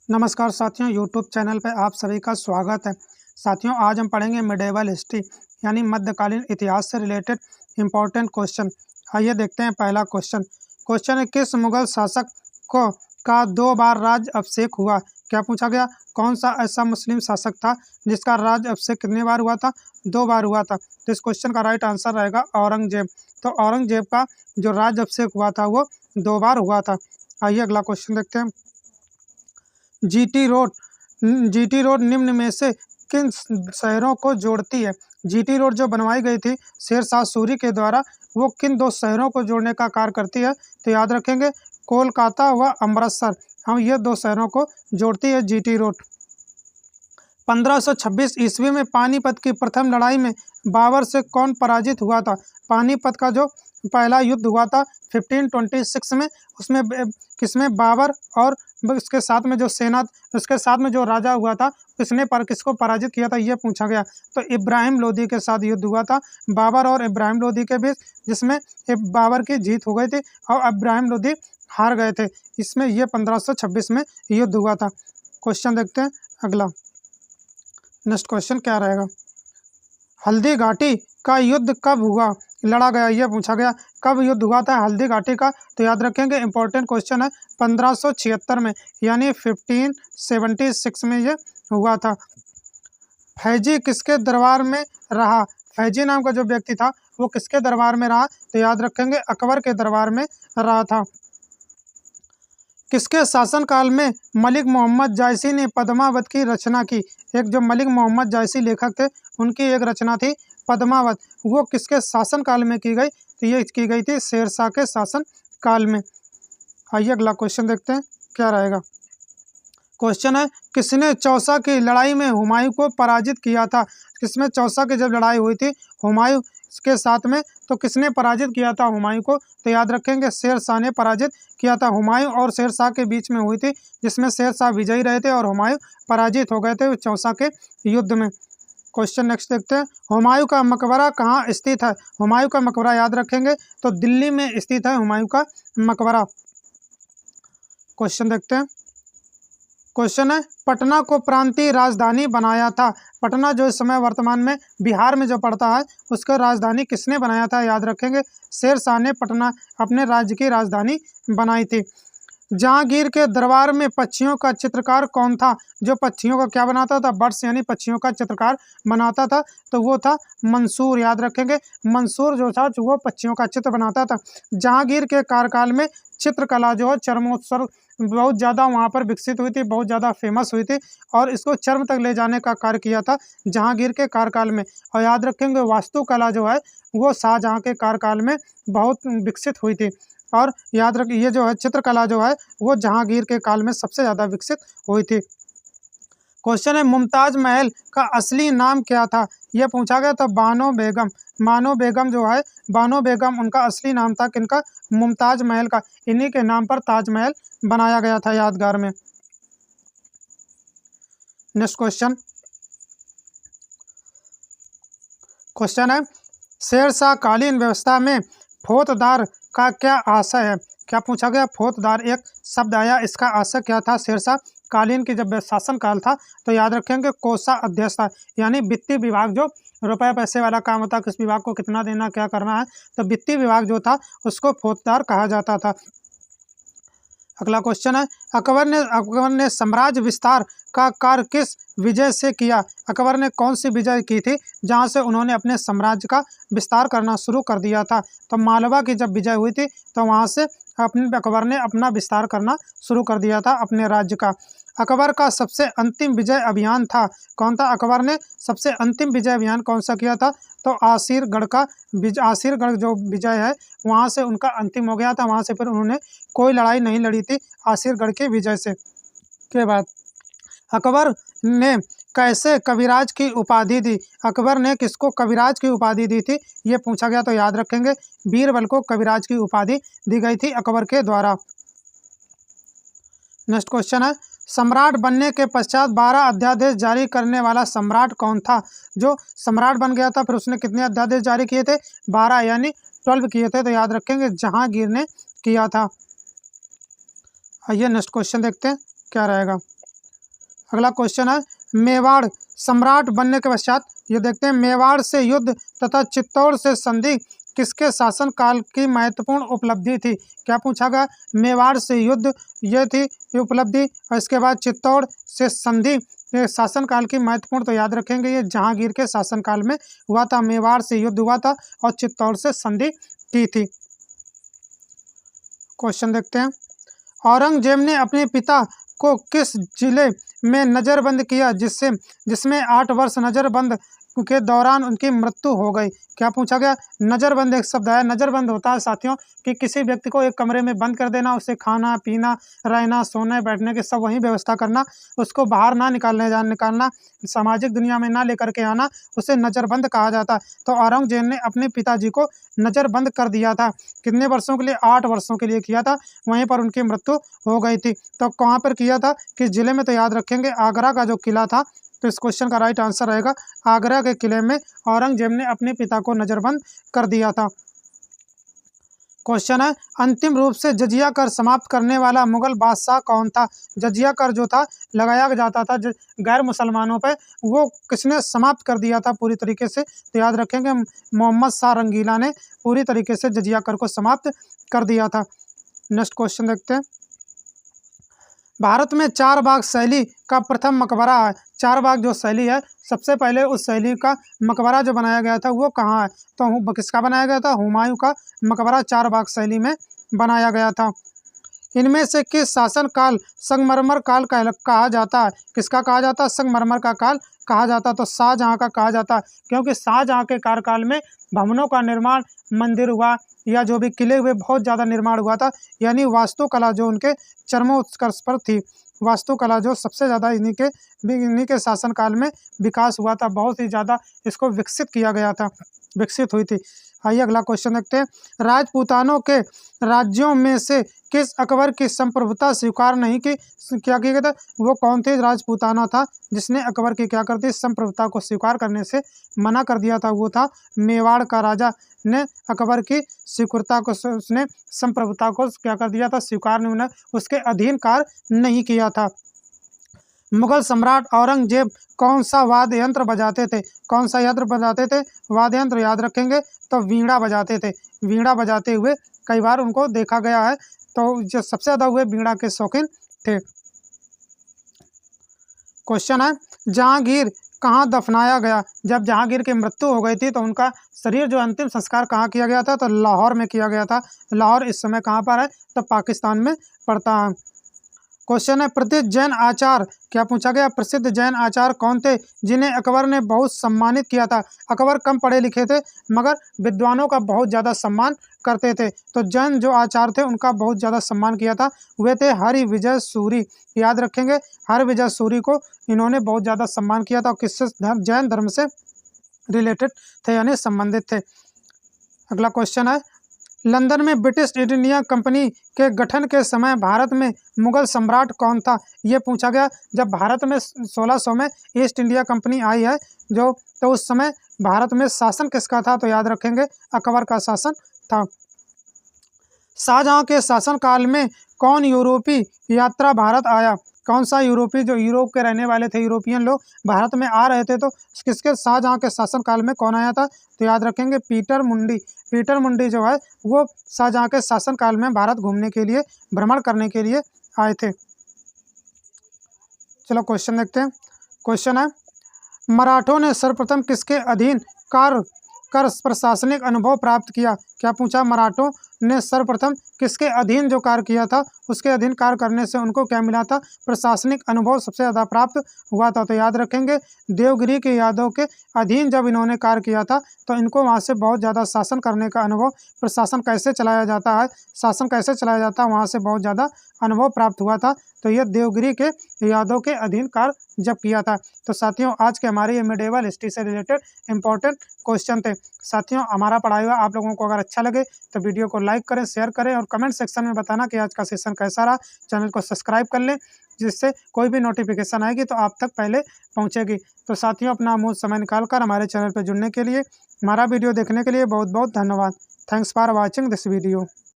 नमस्कार साथियों, YouTube channel पे आप सभी का स्वागत है। साथियों, आज हम पढ़ेंगे मिडेवल हिस्ट्री यानी मध्यकालीन इतिहास से रिलेटेड इम्पोर्टेंट क्वेश्चन। आइए देखते हैं पहला क्वेश्चन। क्वेश्चन है, किस मुगल शासक को का 2 बार राज्य अभिषेक हुआ? क्या पूछा गया? कौन सा ऐसा मुस्लिम शासक था जिसका राज्य अभिषेक कितने बार हुआ था? 2 बार हुआ था। तो इस क्वेश्चन का राइट आंसर रहेगा औरंगजेब। तो औरंगजेब का जो राज्य अभिषेक हुआ था वो 2 बार हुआ था। आइए अगला क्वेश्चन देखते हैं। जीटी रोड जीटी रोड निम्न में से किन शहरों को जोड़ती है? जीटी रोड जो बनवाई गई थी शेरशाह सूरी के द्वारा, वो किन 2 शहरों को जोड़ने का कार्य करती है? तो याद रखेंगे, कोलकाता व अमृतसर। हम ये 2 शहरों को जोड़ती है जीटी रोड। 1526 ईस्वी में पानीपत की प्रथम लड़ाई में बाबर से कौन पराजित हुआ था? पानीपत का जो पहला युद्ध हुआ था 1526 में, उसमें किसमें बाबर और उसके साथ में जो सेना, उसके साथ में जो राजा हुआ था, किसको पराजित किया था ये पूछा गया। तो इब्राहिम लोदी के साथ युद्ध हुआ था, बाबर और इब्राहिम लोदी के बीच, जिसमें बाबर की जीत हो गई थी और इब्राहिम लोदी हार गए थे। इसमें ये 1526 में युद्ध हुआ था। क्वेश्चन देखते हैं अगला। नेक्स्ट क्वेश्चन क्या रहेगा? हल्दी घाटी का युद्ध कब हुआ, लड़ा गया, ये पूछा गया। कब युद्ध हुआ था हल्दी घाटी का? तो याद रखेंगे, इंपॉर्टेंट क्वेश्चन है, 1576 में यानी 1576 में ये हुआ था। फैजी किसके दरबार में रहा? फैजी नाम का जो व्यक्ति था वो किसके दरबार में रहा? तो याद रखेंगे, अकबर के दरबार में रहा था। किसके शासनकाल में मलिक मोहम्मद जायसी ने पद्मावत की रचना की? एक जो मलिक मोहम्मद जायसी लेखक थे, उनकी एक रचना थी पद्मावत, वो किसके शासनकाल में की गई? तो ये की गई थी शेरशाह के शासनकाल में। आइए अगला क्वेश्चन देखते हैं क्या रहेगा। क्वेश्चन है, किसने चौसा की लड़ाई में हुमायूं को पराजित किया था? किसमें चौसा की जब लड़ाई हुई थी हुमायूं के साथ में, तो किसने पराजित किया था हुमायूं को? तो याद रखेंगे, शेरशाह ने पराजित किया था। हुमायूं और शेरशाह के बीच में हुई थी, जिसमें शेरशाह विजयी रहे थे और हुमायूं पराजित हो गए थे चौसा के युद्ध में। क्वेश्चन नेक्स्ट देखते हैं। हुमायूं का मकबरा कहाँ स्थित है? हुमायूं का मकबरा याद रखेंगे, तो दिल्ली में स्थित है हुमायूं का मकबरा। क्वेश्चन देखते हैं। क्वेश्चन है, पटना को प्रांतीय राजधानी बनाया था? पटना जो इस समय वर्तमान में बिहार में जो पड़ता है, उसका राजधानी किसने बनाया था? याद रखेंगे, शेरशाह ने पटना अपने राज्य की राजधानी बनाई थी। जहांगीर के दरबार में पक्षियों का चित्रकार कौन था? जो पक्षियों का क्या बनाता था? बर्ड्स यानी पक्षियों का चित्रकार बनाता था, तो वो था मंसूर। याद रखेंगे, मंसूर जो था वो पक्षियों का चित्र बनाता था। जहांगीर के कार्यकाल में चित्रकला जो है चर्मोत्सव बहुत ज़्यादा वहाँ पर विकसित हुई थी, बहुत ज़्यादा फेमस हुई थी, और इसको चर्म तक ले जाने का कार्य किया था जहांगीर के कार्यकाल में। और याद रखेंगे, वास्तुकला जो है वो शाहजहाँ के कार्यकाल में बहुत विकसित हुई थी। और याद रखिए, ये जो है चित्रकला जो है वो जहांगीर के काल में सबसे ज़्यादा विकसित हुई थी। क्वेश्चन है, मुमताज महल का असली नाम क्या था? यह पूछा गया था बानो बेगम। बानो बेगम जो है, बानो बेगम उनका असली नाम था किनका? मुमताज महल का। इन्हीं के नाम पर ताजमहल बनाया गया था यादगार में। Next question. क्वेश्चन है, शेरशाह कालीन व्यवस्था में फौजदार का क्या आशय है? क्या पूछा गया? फौजदार एक शब्द आया, इसका आशय क्या था? शेरशाह कालीन की जब शासन काल था, तो याद रखेंगे कोषा अध्यक्ष था, यानी वित्तीय विभाग, जो रुपए पैसे वाला काम होता, किस विभाग को कितना देना, क्या करना है, तो वित्तीय विभाग जो था उसको फौजदार कहा जाता था। अगला क्वेश्चन है, अकबर ने साम्राज्य विस्तार का कार्य किस विजय से किया? अकबर ने कौन सी विजय की थी जहां से उन्होंने अपने साम्राज्य का विस्तार करना शुरू कर दिया था? तो मालवा की जब विजय हुई थी, तो वहां से अकबर ने अपना विस्तार करना शुरू कर दिया था अपने राज्य का। अकबर का सबसे अंतिम विजय अभियान था कौन था? अकबर ने सबसे अंतिम विजय अभियान कौन सा किया था? तो आसिरगढ़ का आसिरगढ़ जो विजय है वहाँ से उनका अंतिम हो गया था। वहाँ से फिर उन्होंने कोई लड़ाई नहीं लड़ी थी आसिरगढ़ के विजय से के बाद। अकबर ने कैसे कविराज की उपाधि दी? अकबर ने किसको कविराज की उपाधि दी थी ये पूछा गया, तो याद रखेंगे, बीरबल को कविराज की उपाधि दी गई थी अकबर के द्वारा। नेक्स्ट क्वेश्चन है, सम्राट बनने के पश्चात 12 अध्यादेश जारी करने वाला सम्राट कौन था? जो सम्राट बन गया था फिर उसने कितने अध्यादेश जारी किए थे? 12 यानी 12 किए थे, तो याद रखेंगे जहांगीर ने किया था। आइए नेक्स्ट क्वेश्चन देखते हैं क्या रहेगा। अगला क्वेश्चन है, मेवाड़ सम्राट बनने के पश्चात, ये देखते हैं, मेवाड़ से युद्ध तथा चित्तौड़ से संधि किसके शासन काल की महत्वपूर्ण उपलब्धि थी? क्या पूछा गया? मेवाड़ से युद्ध ये थी ये उपलब्धि, और इसके बाद चित्तौड़ से संधि ये शासनकाल की महत्वपूर्ण, तो याद रखेंगे ये जहांगीर के शासनकाल में हुआ था। मेवाड़ से युद्ध हुआ था और चित्तौड़ से संधि की थी। क्वेश्चन देखते हैं, औरंगजेब ने अपने पिता को किस जिले में नज़रबंद किया जिसमें 8 वर्ष नज़रबंद के दौरान उनकी मृत्यु हो गई? क्या पूछा गया? नज़रबंद एक शब्द है। नज़रबंद होता है साथियों कि किसी व्यक्ति को एक कमरे में बंद कर देना, उसे खाना पीना रहना सोने बैठने की सब वहीं व्यवस्था करना, उसको बाहर ना निकालना, सामाजिक दुनिया में ना लेकर के आना, उसे नज़रबंद कहा जाता है। तो औरंगजेब ने अपने पिताजी को नज़रबंद कर दिया था। कितने वर्षों के लिए? 8 वर्षों के लिए किया था। वहीं पर उनकी मृत्यु हो गई थी। तो कहाँ पर किया था, किस जिले में? तो याद रखेंगे आगरा का जो किला था। तो इस क्वेश्चन का राइट आंसर रहेगा आगरा के किले में औरंगजेब ने अपने पिता को नज़रबंद कर दिया था। क्वेश्चन है, अंतिम रूप से जजिया कर समाप्त करने वाला मुगल बादशाह कौन था? जजिया कर जो था लगाया जाता था गैर मुसलमानों पे, वो किसने समाप्त कर दिया था पूरी तरीके से? तो याद रखेंगे मोहम्मद शाह रंगीला ने पूरी तरीके से जजिया कर को समाप्त कर दिया था। नेक्स्ट क्वेश्चन देखते हैं, भारत में 4 बाग शैली का प्रथम मकबरा है। 4 बाग जो शैली है, सबसे पहले उस शैली का मकबरा जो बनाया गया था वो कहाँ है? तो किसका बनाया गया था? हुमायूं का मकबरा 4 बाग शैली में बनाया गया था। इनमें से किस शासन काल संगमरमर काल कहा जाता है? किसका कहा जाता है? संगमरमर का काल कहा जाता है। तो शाहजहाँ का कहा जाता है, क्योंकि शाहजहाँ के कार्यकाल में भवनों का निर्माण, मंदिर हुआ या जो भी किले हुए, बहुत ज़्यादा निर्माण हुआ था। यानी वास्तुकला जो उनके चरमोत्कर्ष पर थी, वास्तुकला जो सबसे ज़्यादा इन्हीं के शासनकाल में विकास हुआ था, बहुत ही ज़्यादा इसको विकसित किया गया था, विकसित हुई थी। आइए अगला क्वेश्चन देखते हैं, राजपूतानों के राज्यों में से किस अकबर की संप्रभुता स्वीकार नहीं की? क्या किया गया था? वो कौन थे राजपूताना था जिसने अकबर की क्या कर दी? संप्रभुता को स्वीकार करने से मना कर दिया था। वो था मेवाड़ का राजा ने अकबर की स्वीकृता को, उसने संप्रभुता को क्या कर दिया था? स्वीकार नहीं, उन्हें उसके अधीन कार्य नहीं किया था। मुगल सम्राट औरंगजेब कौन सा वाद्य यंत्र बजाते थे? कौन सा यंत्र बजाते थे? वाद्य यंत्र याद रखेंगे तो वीणा बजाते थे। वीणा बजाते हुए कई बार उनको देखा गया है, तो जो सबसे ज़्यादा हुए वीणा के शौकीन थे। क्वेश्चन है, जहांगीर कहाँ दफनाया गया? जब जहांगीर की मृत्यु हो गई थी तो उनका शरीर जो अंतिम संस्कार कहाँ किया गया था? तो लाहौर में किया गया था। लाहौर इस समय कहाँ पर है? तो पाकिस्तान में पड़ता है। क्वेश्चन है, प्रसिद्ध जैन आचार्य, क्या पूछा गया? प्रसिद्ध जैन आचार्य कौन थे जिन्हें अकबर ने बहुत सम्मानित किया था? अकबर कम पढ़े लिखे थे मगर विद्वानों का बहुत ज़्यादा सम्मान करते थे, तो जैन जो आचार्य थे उनका बहुत ज़्यादा सम्मान किया था। वे थे हरिविजय सूरी। याद रखेंगे हरिविजय सूरी को इन्होंने बहुत ज़्यादा सम्मान किया था, और किससे? जैन धर्म से रिलेटेड थे, यानी संबंधित थे। अगला क्वेश्चन है, लंदन में ब्रिटिश ईस्ट इंडिया कंपनी के गठन के समय भारत में मुगल सम्राट कौन था? ये पूछा गया। जब भारत में 1600 में ईस्ट इंडिया कंपनी आई है तो उस समय भारत में शासन किसका था? तो याद रखेंगे अकबर का शासन था। शाहजहाँ के शासनकाल में कौन यूरोपीय यात्रा भारत आया? कौन सा यूरोपीय, जो यूरोप के रहने वाले थे, यूरोपियन लोग भारत में आ रहे थे, तो किसके? शाहजहाँ के शासनकाल में कौन आया था? तो याद रखेंगे पीटर मुंडी। पीटर मुंडी जो है वो शाहजहाँ के शासनकाल में भारत घूमने के लिए, भ्रमण करने के लिए आए थे। चलो क्वेश्चन देखते हैं। क्वेश्चन है, मराठों ने सर्वप्रथम किसके अधीन कार्य कर प्रशासनिक अनुभव प्राप्त किया? क्या पूछा? मराठों ने सर्वप्रथम किसके अधीन जो कार्य किया था, उसके अधीन कार्य करने से उनको क्या मिला था? प्रशासनिक अनुभव सबसे ज़्यादा प्राप्त हुआ था। तो याद रखेंगे देवगिरी के यादव के अधीन जब इन्होंने कार्य किया था तो इनको वहाँ से बहुत ज़्यादा शासन करने का अनुभव, प्रशासन कैसे चलाया जाता है, शासन कैसे चलाया जाता है, वहाँ से बहुत ज़्यादा अनुभव प्राप्त हुआ था। तो ये देवगिरी के यादव के अधीन कार्य जब किया था। तो साथियों आज के हमारे ये मिडेवल हिस्ट्री से रिलेटेड इंपॉर्टेंट क्वेश्चन थे। साथियों हमारा पढ़ाई हुआ आप लोगों को अगर अच्छा लगे तो वीडियो को लाइक करें, शेयर करें और कमेंट सेक्शन में बताना कि आज का सेशन कैसा रहा। चैनल को सब्सक्राइब कर लें जिससे कोई भी नोटिफिकेशन आएगी तो आप तक पहले पहुंचेगी। तो साथियों अपना अमूल्य समय निकालकर हमारे चैनल पर जुड़ने के लिए, हमारा वीडियो देखने के लिए बहुत बहुत धन्यवाद। Thanks for watching this video.